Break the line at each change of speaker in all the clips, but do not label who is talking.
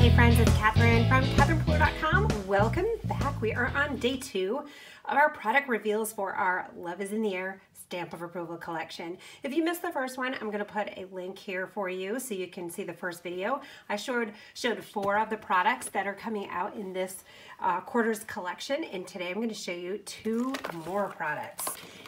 Hey friends, it's Catherine from CatherinePooler.com. Welcome back. We are on day 2 of our product reveals for our Love is in the Air Stamp of Approval collection. If you missed the first one, I'm going to put a link here for you so you can see the first video. I showed 4 of the products that are coming out in this quarter's collection, and today I'm going to show you 2 more products.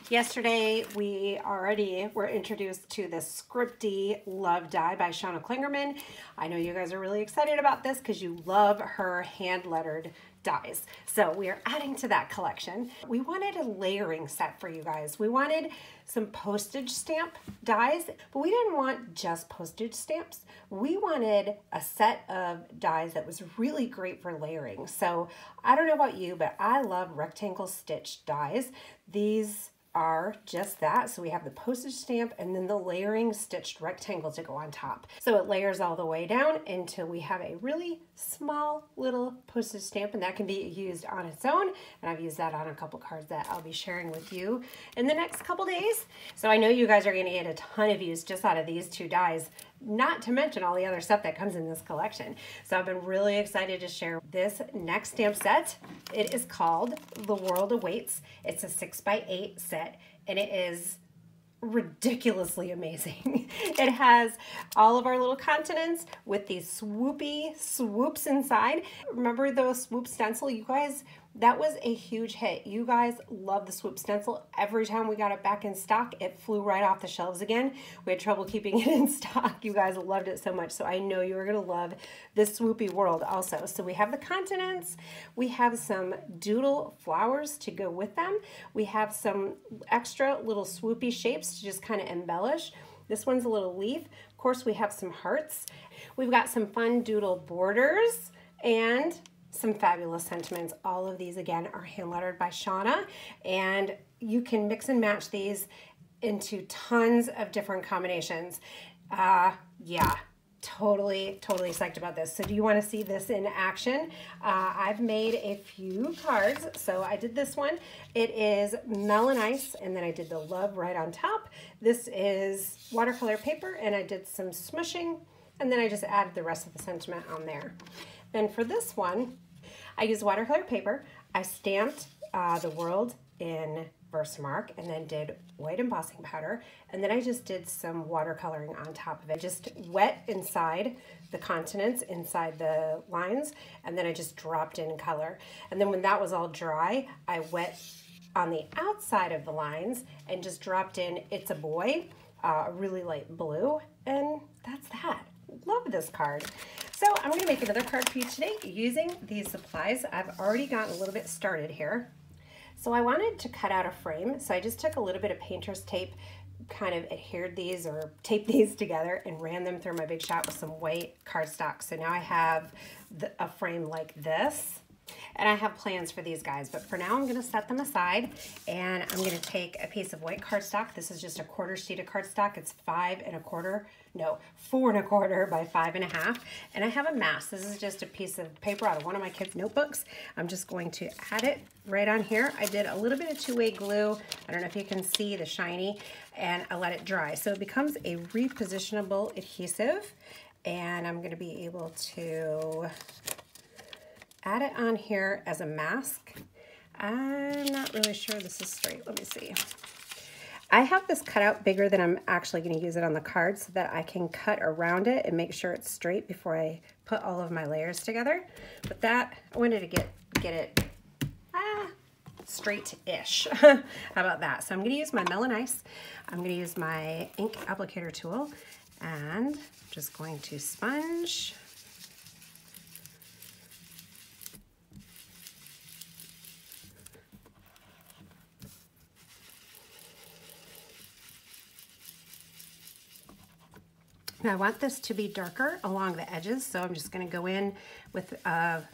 Yesterday, we already were introduced to the Scripty Love Die by Shauna Klingerman. I know you guys are really excited about this because you love her hand-lettered dies. So we are adding to that collection. We wanted a layering set for you guys. We wanted some postage stamp dies, but we didn't want just postage stamps. We wanted a set of dies that was really great for layering. So I don't know about you, but I love rectangle stitch dies. These are just that. So we have the postage stamp and then the layering stitched rectangle to go on top. So it layers all the way down until we have a really small little postage stamp, and that can be used on its own. And I've used that on a couple cards that I'll be sharing with you in the next couple days. So I know you guys are going to get a ton of use just out of these 2 dies, not to mention all the other stuff that comes in this collection. So I've been really excited to share this next stamp set. It is called The World Awaits. It's a 6x8 set, and it is ridiculously amazing. It has all of our little continents with these swoopy swoops inside. Remember those swoop stencil, you guys? That was a huge hit. You guys love the swoop stencil. Every time we got it back in stock, it flew right off the shelves again. We had trouble keeping it in stock. You guys loved it so much. So I know you are gonna love this swoopy world also. So we have the continents. We have some doodle flowers to go with them. We have some extra little swoopy shapes to just kind of embellish. This one's a little leaf. Of course, we have some hearts. We've got some fun doodle borders and some fabulous sentiments. All of these again are hand lettered by Shauna, and you can mix and match these into tons of different combinations. Yeah, totally psyched about this. So do you want to see this in action? I've made a few cards. So I did this one. It is Melon Ice, and then I did the love right on top. This is watercolor paper, and I did some smushing, and then I just added the rest of the sentiment on there. Then for this one, I used watercolor paper. I stamped the world in Versamark and then did white embossing powder. And then I just did some watercoloring on top of it. Just wet inside the continents, inside the lines, and then I just dropped in color. And then when that was all dry, I wet on the outside of the lines and just dropped in It's a Boy, a really light blue, and that's that. Love this card. So I'm going to make another card for you today using these supplies. I've already gotten a little bit started here. So I wanted to cut out a frame, so I just took a little bit of painter's tape, kind of adhered these or taped these together and ran them through my Big Shot with some white cardstock. So now I have a frame like this. And I have plans for these guys, but for now I'm going to set them aside, and I'm going to take a piece of white cardstock. This is just a quarter sheet of cardstock. It's 4 1/4 by 5 1/2, and I have a mask. This is just a piece of paper out of one of my kids' notebooks. I'm just going to add it right on here. I did a little bit of 2-way glue. I don't know if you can see the shiny, and I let it dry. So it becomes a repositionable adhesive, and I'm going to be able to add it on here as a mask. I'm not really sure this is straight. Let me see. I have this cut out bigger than I'm actually going to use it on the card so that I can cut around it and make sure it's straight before I put all of my layers together. But that, I wanted to get it straight-ish. How about that? So I'm going to use my Melon Ice. I'm going to use my ink applicator tool, and I'm just going to sponge. Now I want this to be darker along the edges, so I'm just going to go in with a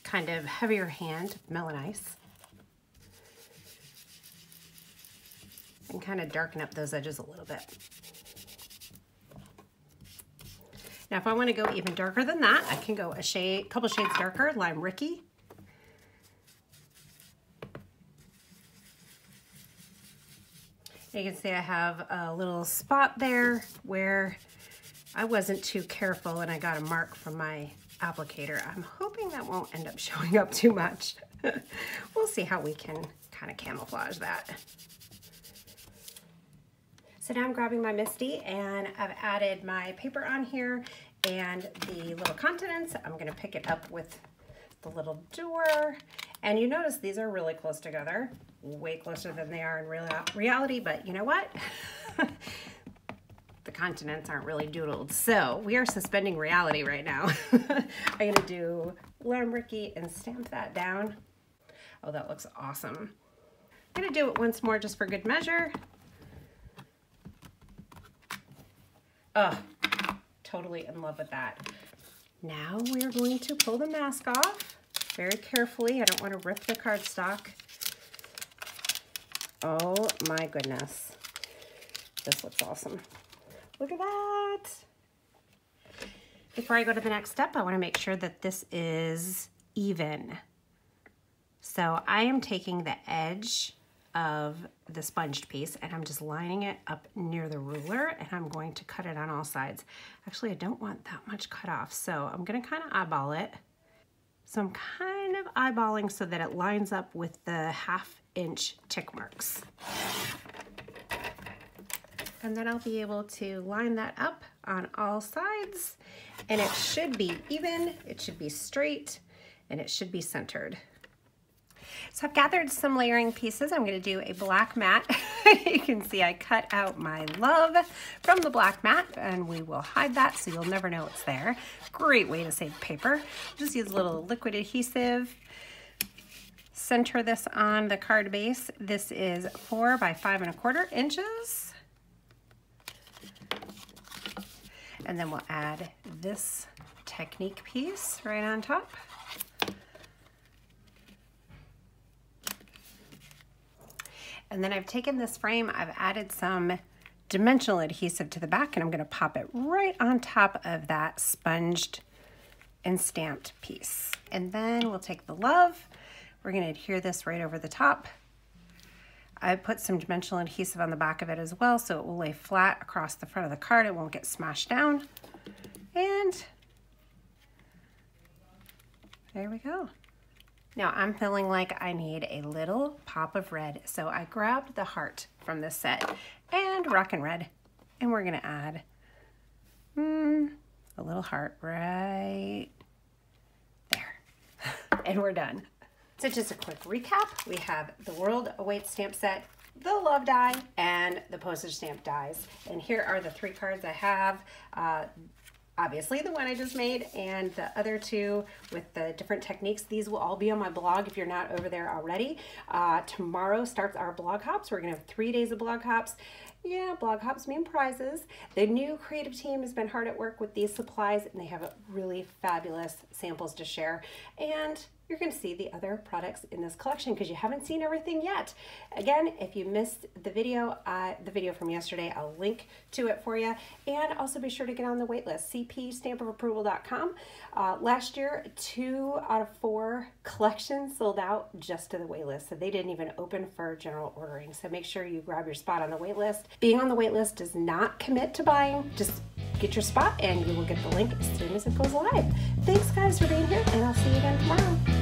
kind of heavier hand, Melon Ice, and kind of darken up those edges a little bit. Now if I want to go even darker than that, I can go a couple shades darker, Lime Rickey. You can see I have a little spot there where I wasn't too careful and I got a mark from my applicator. I'm hoping that won't end up showing up too much. We'll see how we can kind of camouflage that. So now I'm grabbing my Misty and I've added my paper on here and the little contents. I'm gonna pick it up with the little door. And you notice these are really close together, way closer than they are in reality, but you know what? The continents aren't really doodled. So we are suspending reality right now. I'm gonna do Learn Rickey and stamp that down. Oh, that looks awesome. I'm gonna do it once more just for good measure. Oh, totally in love with that. Now we're going to pull the mask off very carefully. I don't want to rip the cardstock. Oh my goodness. This looks awesome. Look at that. Before I go to the next step, I want to make sure that this is even. So I am taking the edge of the sponged piece and I'm just lining it up near the ruler and I'm going to cut it on all sides. Actually, I don't want that much cut off, so I'm going to kind of eyeball it. So I'm kind of eyeballing so that it lines up with the 1/2 inch tick marks. And then I'll be able to line that up on all sides and it should be even, it should be straight, and it should be centered. So I've gathered some layering pieces. I'm going to do a black mat. You can see I cut out my love from the black mat and we will hide that so you'll never know it's there. Great way to save paper. Just use a little liquid adhesive. Center this on the card base. This is 4 by 5 1/4 inches. And then we'll add this technique piece right on top. And then I've taken this frame, I've added some dimensional adhesive to the back and I'm gonna pop it right on top of that sponged and stamped piece. And then we'll take the love, we're gonna adhere this right over the top. I put some dimensional adhesive on the back of it as well so it will lay flat across the front of the card, it won't get smashed down. And there we go. Now I'm feeling like I need a little pop of red, so I grabbed the heart from this set and Rockin red, and we're gonna add a little heart right there, and we're done. So just a quick recap, we have the World Awaits stamp set, the love die, and the postage stamp dies. And here are the 3 cards I have. Obviously the one I just made and the other 2 with the different techniques. These will all be on my blog if you're not over there already. Tomorrow starts our blog hops. We're gonna have 3 days of blog hops. Yeah, blog hops mean prizes. The new creative team has been hard at work with these supplies and they have really fabulous samples to share. And you're going to see the other products in this collection because you haven't seen everything yet. Again, if you missed the video from yesterday, I'll link to it for you. And also be sure to get on the wait list, cpstampofapproval.com. Last year, 2 out of 4 collections sold out just to the wait list, so they didn't even open for general ordering. So make sure you grab your spot on the wait list. Being on the wait list does not commit to buying. Just get your spot and you will get the link as soon as it goes live. Thanks guys for being here, and I'll see you again tomorrow.